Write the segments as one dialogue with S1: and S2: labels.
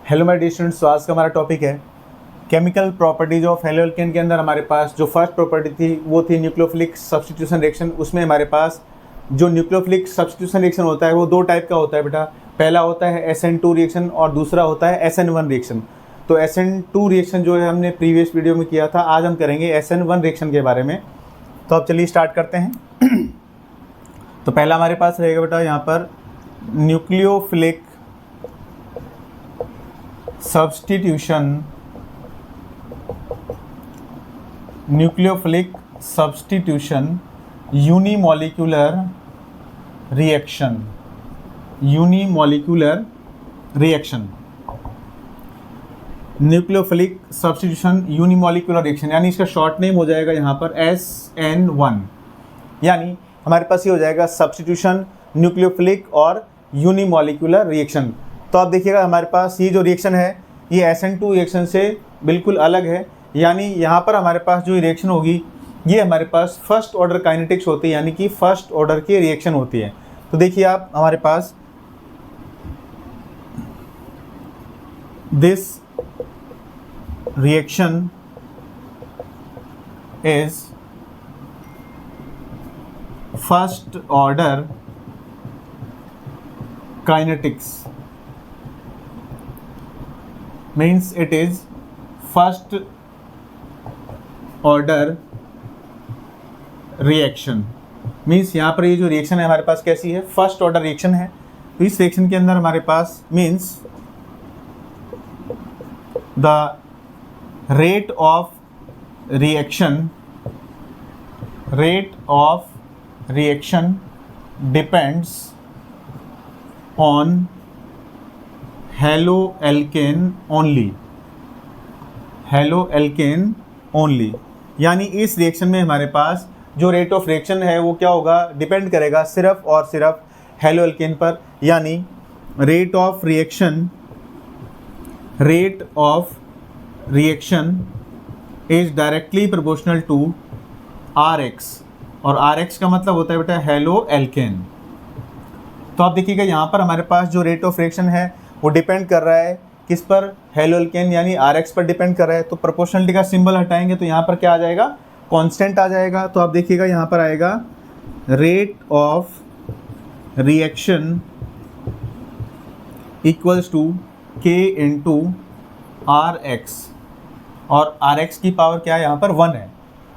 S1: Hello my dear students, तो आज का हमारा टॉपिक है केमिकल प्रॉपर्टीज ऑफ हेलोअल्केन। के अंदर हमारे पास जो फर्स्ट प्रॉपर्टी थी वो थी न्यूक्लियोफिलिक सब्स्टिट्यूशन रिएक्शन। उसमें हमारे पास जो न्यूक्लियोफिलिक सब्स्टिट्यूशन रिएक्शन होता है वो दो टाइप का होता है बेटा। पहला होता है SN2 रिएक्शन और दूसरा होता है SN1 रिएक्शन। तो SN2 रिएक्शन जो है हमने प्रीवियस वीडियो में किया था, आज हम करेंगे SN1 रिएक्शन के बारे में। तो अब चलिए स्टार्ट करते हैं। तो पहला हमारे पास रहेगा बेटा यहाँ पर nucleophilic substitution unimolecular reaction. Nucleophilic substitution unimolecular reaction यानी इसका शॉर्ट नेम हो जाएगा यहाँ पर SN1। यानी हमारे पास ये हो जाएगा सब्स्टिट्यूशन, न्यूक्लियोफिलिक और यूनिमॉलिक्यूलर रिएक्शन। तो आप देखिएगा हमारे पास ये जो रिएक्शन है ये SN2 रिएक्शन से बिल्कुल अलग है। यानी यहाँ पर हमारे पास जो रिएक्शन होगी ये हमारे पास फर्स्ट ऑर्डर काइनेटिक्स होती है, यानी कि फर्स्ट ऑर्डर की रिएक्शन होती है। तो देखिए आप हमारे पास this reaction is first order kinetics, means it is first order reaction। Means यहाँ पर ये जो रिएक्शन है हमारे पास कैसी है, फर्स्ट ऑर्डर रिएक्शन है। तो इस रिएक्शन के अंदर हमारे पास means the rate of reaction depends on haloalkane only. यानी इस रिएक्शन में हमारे पास जो रेट ऑफ रिएक्शन है वो क्या होगा, डिपेंड करेगा सिर्फ और सिर्फ हेलोअल्केन पर। यानी rate of reaction is directly proportional to Rx, और Rx का मतलब होता है बेटा हेलोअल्केन। तो आप देखिएगा यहाँ पर हमारे पास जो रेट ऑफ रिएक्शन है वो डिपेंड कर रहा है किस पर, हेलोअल्केन यानी Rx पर डिपेंड कर रहा है। तो प्रोपोर्शनलिटी का सिंबल हटाएंगे तो यहाँ पर क्या आ जाएगा, कांस्टेंट आ जाएगा। तो आप देखिएगा यहाँ पर आएगा rate of reaction equals to K into Rx, और Rx की पावर क्या है यहाँ पर 1 है।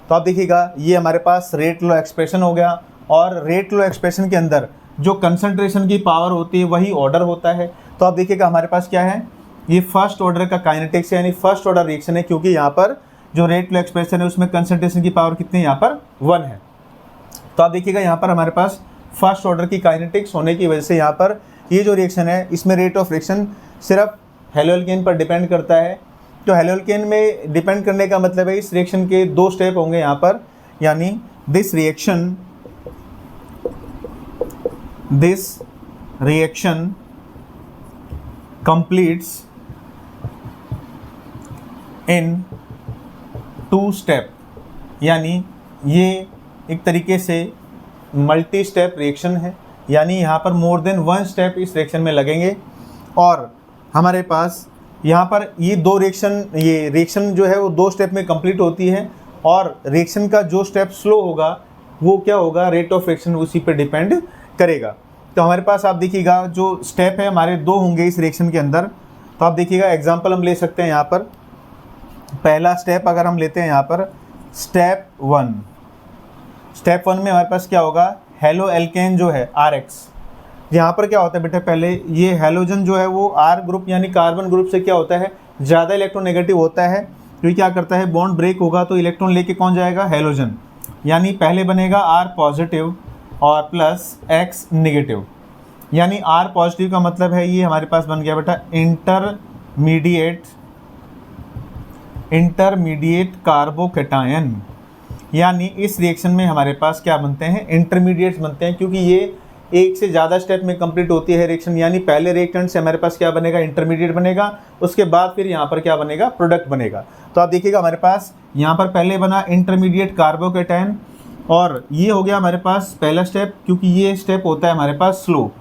S1: तो आप देखिएगा ये हमारे पास रेट लॉ एक्सप्रेशन हो गया, और रेट लॉ एक्सप्रेशन के अंदर जो कंसंट्रेशन की पावर होती है वही ऑर्डर होता है। तो आप देखिएगा हमारे पास क्या है, ये फर्स्ट ऑर्डर का काइनेटिक्स है, यानी फर्स्ट ऑर्डर रिएक्शन है, क्योंकि यहाँ पर जो रेट लॉ एक्सप्रेशन है उसमें कंसंट्रेशन की पावर कितनी है, यहाँ पर 1 है। तो आप देखिएगा यहाँ पर हमारे पास फर्स्ट ऑर्डर की काइनेटिक्स होने की वजह से यहाँ पर ये जो रिएक्शन है इसमें रेट ऑफ रिएक्शन सिर्फ हेलोअल्केन पर डिपेंड करता है। तो हेलोअल्केन में डिपेंड करने का मतलब है इस रिएक्शन के 2 स्टेप होंगे यहाँ पर। यानी this reaction completes in 2 step. यानी ये एक तरीके से मल्टी स्टेप रिएक्शन है, यानी यहाँ पर मोर देन 1 स्टेप इस रिएक्शन में लगेंगे। और हमारे पास यहाँ पर ये रिएक्शन जो है वो 2 स्टेप में कंप्लीट होती है, और रिएक्शन का जो स्टेप स्लो होगा वो क्या होगा, रेट ऑफ रिएक्शन उसी पर डिपेंड करेगा। तो हमारे पास आप देखिएगा जो स्टेप है हमारे 2 होंगे इस रिएक्शन के अंदर। तो आप देखिएगा एग्जांपल हम ले सकते हैं यहाँ पर। पहला स्टेप अगर हम लेते हैं यहाँ पर स्टेप 1 में हमारे पास क्या होगा, हेलोअल्केन जो है Rx, यहाँ पर क्या होता है बेटा, पहले ये हेलोजन जो है वो R ग्रुप यानी कार्बन ग्रुप से क्या होता है, ज़्यादा इलेक्ट्रोनेगेटिव होता है। तो ये क्या करता है, बॉन्ड ब्रेक होगा तो इलेक्ट्रॉन लेके कौन जाएगा, हेलोजन। यानी पहले बनेगा R पॉजिटिव और प्लस X नेगेटिव। यानी R पॉजिटिव का मतलब है ये हमारे पास बन गया बेटा इंटरमीडिएट कार्बोकैटायन। यानी इस रिएक्शन में हमारे पास क्या बनते हैं, इंटरमीडिएट्स बनते हैं, क्योंकि ये एक से ज़्यादा स्टेप में कंप्लीट होती है रिएक्शन। यानी पहले रिएक्टेंट से हमारे पास क्या बनेगा, इंटरमीडिएट बनेगा, उसके बाद फिर यहाँ पर क्या बनेगा, प्रोडक्ट बनेगा। तो आप देखिएगा हमारे पास यहाँ पर पहले बना इंटरमीडिएट कार्बोकैटायन, और ये हो गया हमारे पास पहला स्टेप, क्योंकि ये स्टेप होता है हमारे पास स्लो।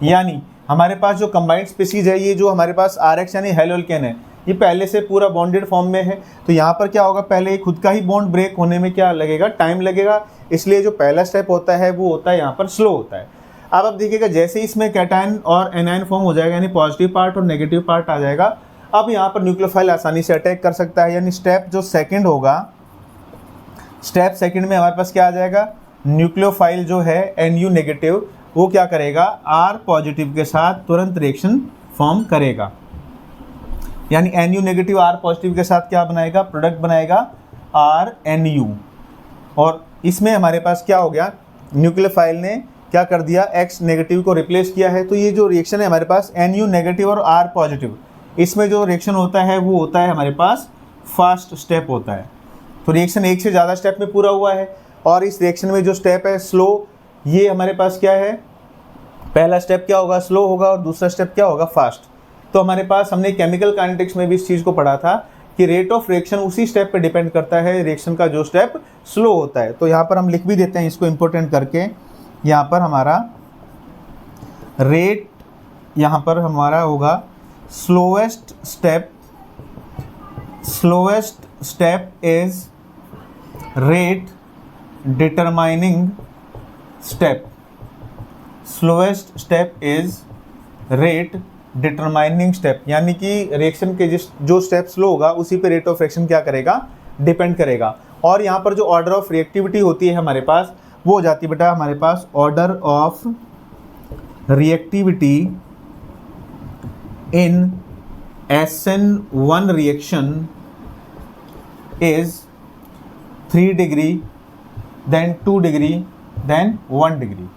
S1: यानी हमारे पास जो कंबाइंड स्पीसीज है, ये जो हमारे पास RH यानी हेलोल्केन है, ये पहले से पूरा बॉन्डेड फॉर्म में है। तो यहाँ पर क्या होगा, पहले खुद का ही बॉन्ड ब्रेक होने में क्या लगेगा, टाइम लगेगा। इसलिए जो पहला स्टेप होता है वो होता है यहाँ पर स्लो होता है। अब आप देखिएगा जैसे इसमें कैटायन और एनायन फॉर्म हो जाएगा, यानी पॉजिटिव पार्ट और नेगेटिव पार्ट आ जाएगा, अब यहाँ पर न्यूक्लियोफाइल आसानी से अटैक कर सकता है। यानी स्टेप जो सेकंड होगा, स्टेप सेकंड में हमारे पास क्या आ जाएगा, न्यूक्लियोफाइल जो है NU नेगेटिव वो क्या करेगा, R पॉजिटिव के साथ तुरंत रिएक्शन फॉर्म करेगा। यानी NU नेगेटिव R पॉजिटिव के साथ क्या बनाएगा, प्रोडक्ट बनाएगा RNU। और इसमें हमारे पास क्या हो गया, न्यूक्लियोफाइल ने क्या कर दिया, X नेगेटिव को रिप्लेस किया है। तो ये जो रिएक्शन है हमारे पास NU नेगेटिव और R पॉजिटिव, इसमें जो रिएक्शन होता है वो होता है हमारे पास फास्ट स्टेप होता है। तो रिएक्शन एक से ज़्यादा स्टेप में पूरा हुआ है। और इस रिएक्शन में जो स्टेप है स्लो, ये हमारे पास क्या है, पहला स्टेप क्या होगा, स्लो होगा, और दूसरा स्टेप क्या होगा, फास्ट। तो हमारे पास हमने केमिकल काइनेटिक्स में भी इस चीज़ को पढ़ा था कि रेट ऑफ रिएक्शन उसी स्टेप पे डिपेंड करता है, रिएक्शन का जो स्टेप स्लो होता है। तो यहाँ पर हम लिख भी देते हैं इसको इम्पोर्टेंट करके, यहाँ पर हमारा रेट, यहाँ पर हमारा होगा slowest step is rate determining step. Slowest step is rate determining step, यानी कि रिएक्शन के जो स्टेप स्लो होगा उसी पे रेट ऑफ रिएक्शन क्या करेगा, डिपेंड करेगा। और यहाँ पर जो ऑर्डर ऑफ रिएक्टिविटी होती है हमारे पास, वो हो जाती है बेटा हमारे पास order of reactivity in SN1 reaction is 3 degree, then 2 degree, then 1 degree.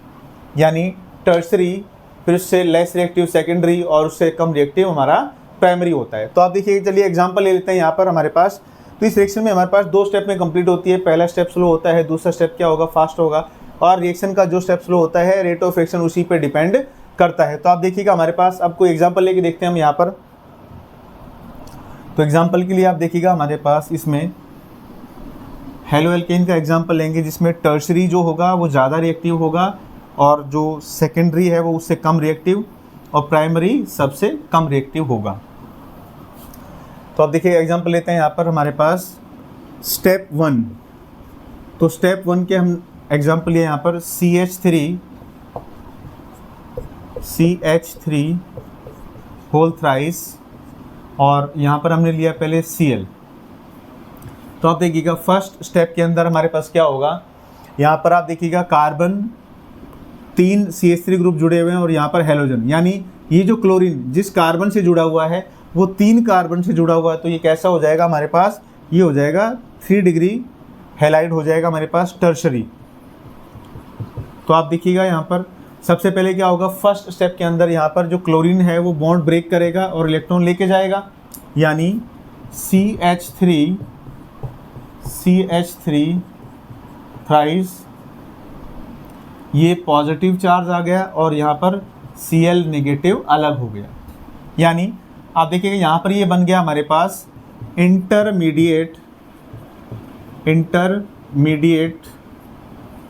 S1: यानी टर्सरी, फिर उससे लेस रिएक्टिव सेकेंडरी, और उससे कम रिएक्टिव हमारा प्राइमरी होता है। तो आप देखिए, चलिए एग्जांपल ले लेते हैं यहाँ पर हमारे पास। तो इस रिएक्शन में हमारे पास 2 स्टेप में कंप्लीट होती है। पहला स्टेप स्लो होता है, दूसरा स्टेप क्या होगा, फास्ट होगा। और रिएक्शन का जो स्टेप स्लो होता है, रेट ऑफ रिएक्शन उसी पे डिपेंड करता है। तो आप देखिएगा हमारे पास, अब कोई एग्जाम्पल लेके देखते हैं हम यहाँ पर। तो एग्जाम्पल के लिए आप देखिएगा हमारे पास इसमें हेलो एल्केन का एग्जाम्पल लेंगे, जिसमें टर्सरी जो होगा वो ज़्यादा रिएक्टिव होगा, और जो सेकेंडरी है वो उससे कम रिएक्टिव, और प्राइमरी सबसे कम रिएक्टिव होगा। तो अब देखिए एग्जांपल लेते हैं यहाँ पर हमारे पास स्टेप 1। तो स्टेप 1 के हम एग्जांपल लिए यहाँ पर CH3 होल थ्राइस, और यहाँ पर हमने लिया पहले Cl। तो आप देखिएगा फर्स्ट स्टेप के अंदर हमारे पास क्या होगा, यहाँ पर आप देखिएगा कार्बन 3 CH3 ग्रुप जुड़े हुए हैं, और यहाँ पर हेलोजन, यानी ये जो क्लोरीन जिस कार्बन से जुड़ा हुआ है वो 3 कार्बन से जुड़ा हुआ है। तो ये कैसा हो जाएगा हमारे पास, ये हो जाएगा 3 डिग्री हैलाइड हो जाएगा हमारे पास टर्शरी। तो आप देखिएगा यहाँ पर सबसे पहले क्या होगा, फर्स्ट स्टेप के अंदर यहाँ पर जो क्लोरीन है वो बॉन्ड ब्रेक करेगा और इलेक्ट्रॉन लेके जाएगा, यानी CH3 थ्राइस, ये पॉजिटिव चार्ज आ गया, और यहाँ पर Cl नेगेटिव अलग हो गया। यानी आप देखिएगा यहाँ पर ये बन गया हमारे पास इंटरमीडिएट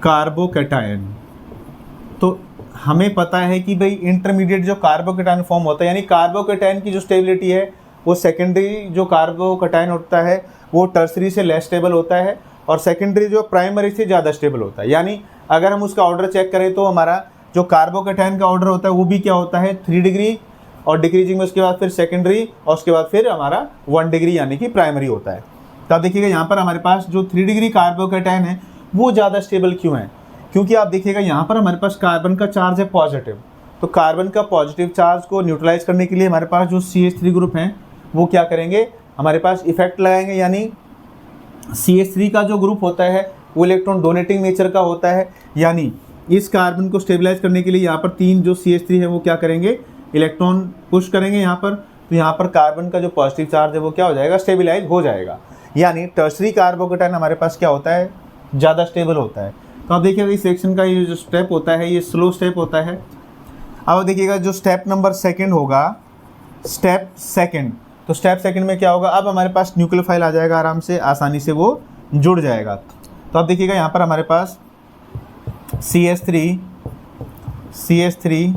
S1: कार्बोकैटायन। तो हमें पता है कि भाई इंटरमीडिएट जो कार्बोकैटायन फॉर्म होता है, यानी कार्बोकैटायन की जो स्टेबिलिटी है वो सेकेंडरी जो कार्बोकैटायन होता है वो टर्सरी से लेस स्टेबल होता है, और सेकेंडरी जो प्राइमरी से ज़्यादा स्टेबल होता है। यानी अगर हम उसका ऑर्डर चेक करें तो हमारा जो कार्बोकैटायन का ऑर्डर होता है वो भी क्या होता है, 3 डिग्री, और डिक्रीजिंग में उसके बाद फिर सेकेंडरी, और उसके बाद फिर हमारा 1 डिग्री यानी कि प्राइमरी होता है। तो आप देखिएगा यहाँ पर हमारे पास जो 3 डिग्री कार्बोकैटायन है वो ज़्यादा स्टेबल क्यों है, क्योंकि आप देखिएगा यहाँ पर हमारे पास कार्बन का चार्ज है पॉजिटिव। तो कार्बन का पॉजिटिव चार्ज को न्यूट्रलाइज करने के लिए हमारे पास जो CH3 ग्रुप हैं वो क्या करेंगे, हमारे पास इफेक्ट लगाएंगे। यानी CH3 का जो ग्रुप होता है वो इलेक्ट्रॉन डोनेटिंग नेचर का होता है, यानी इस कार्बन को स्टेबलाइज करने के लिए यहाँ पर 3 जो CH3 है वो क्या करेंगे, इलेक्ट्रॉन पुश करेंगे यहाँ पर। तो यहाँ पर कार्बन का जो पॉजिटिव चार्ज है वो क्या हो जाएगा, स्टेबलाइज हो जाएगा। यानी टर्सरी कार्बोकैटायन हमारे पास क्या होता है, ज़्यादा स्टेबल होता है। तो आप देखिएगा इस सेक्शन का ये जो स्टेप होता है ये स्लो स्टेप होता है। अब देखिएगा जो स्टेप नंबर 2 होगा, स्टेप 2। तो स्टेप 2 में क्या होगा, अब हमारे पास न्यूक्लियोफाइल आ जाएगा, आराम से आसानी से वो जुड़ जाएगा। तो आप देखिएगा यहाँ पर हमारे पास CH3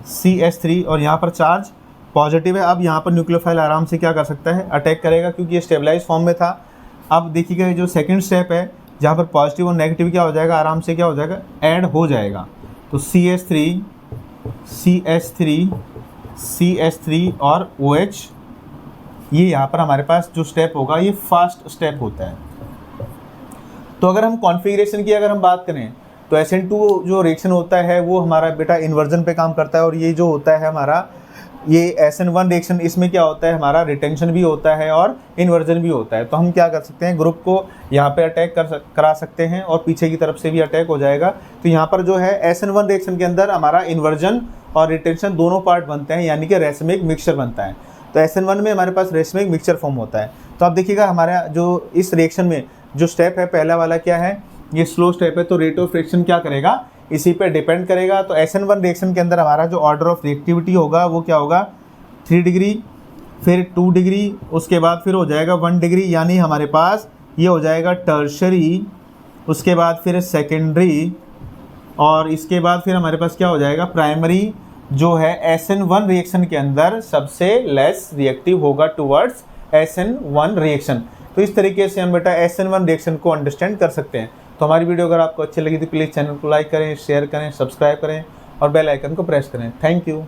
S1: CH3 और यहाँ पर चार्ज पॉजिटिव है। अब यहाँ पर न्यूक्लियोफाइल आराम से क्या कर सकता है, अटैक करेगा, क्योंकि ये स्टेबलाइज फॉर्म में था। अब देखिएगा जो सेकंड स्टेप है जहाँ पर पॉजिटिव और नेगेटिव क्या हो जाएगा, आराम से क्या हो जाएगा, ऐड हो जाएगा। तो CH3 और OH, ये यहाँ पर हमारे पास जो स्टेप होगा ये फास्ट स्टेप होता है। तो अगर हम कॉन्फ़िगरेशन की अगर हम बात करें तो SN2 जो रिएक्शन होता है वो हमारा बेटा इन्वर्जन पे काम करता है, और ये जो होता है हमारा ये SN1 रिएक्शन, इसमें क्या होता है, हमारा रिटेंशन भी होता है और इन्वर्जन भी होता है। तो हम क्या कर सकते हैं, ग्रुप को यहाँ पे अटैक करा सकते हैं और पीछे की तरफ से भी अटैक हो जाएगा। तो यहाँ पर जो है SN1 रिएक्शन के अंदर हमारा इन्वर्जन और रिटेंशन दोनों पार्ट बनते हैं, यानी कि रेसमिक मिक्सचर बनता है। तो SN1 में हमारे पास रेसमिक मिक्सचर फॉर्म होता है। तो आप देखिएगा हमारा जो इस रिएक्शन में जो स्टेप है पहला वाला क्या है, ये स्लो स्टेप है। तो रेट ऑफ रिएक्शन क्या करेगा, इसी पे डिपेंड करेगा। तो SN1 रिएक्शन के अंदर हमारा जो ऑर्डर ऑफ रिएक्टिविटी होगा वो क्या होगा, 3 डिग्री, फिर 2 डिग्री, उसके बाद फिर हो जाएगा 1 डिग्री, यानी हमारे पास ये हो जाएगा टर्शरी, उसके बाद फिर सेकेंडरी, और इसके बाद फिर हमारे पास क्या हो जाएगा, प्राइमरी, जो है SN1 रिएक्शन के अंदर सबसे लेस रिएक्टिव होगा टुवर्ड्स SN1 रिएक्शन। तो इस तरीके से हम बेटा SN1 रिएक्शन को अंडरस्टैंड कर सकते हैं। तो हमारी वीडियो अगर आपको अच्छी लगी तो प्लीज़ चैनल को लाइक करें, शेयर करें, सब्सक्राइब करें और बेल आइकन को प्रेस करें। Thank you.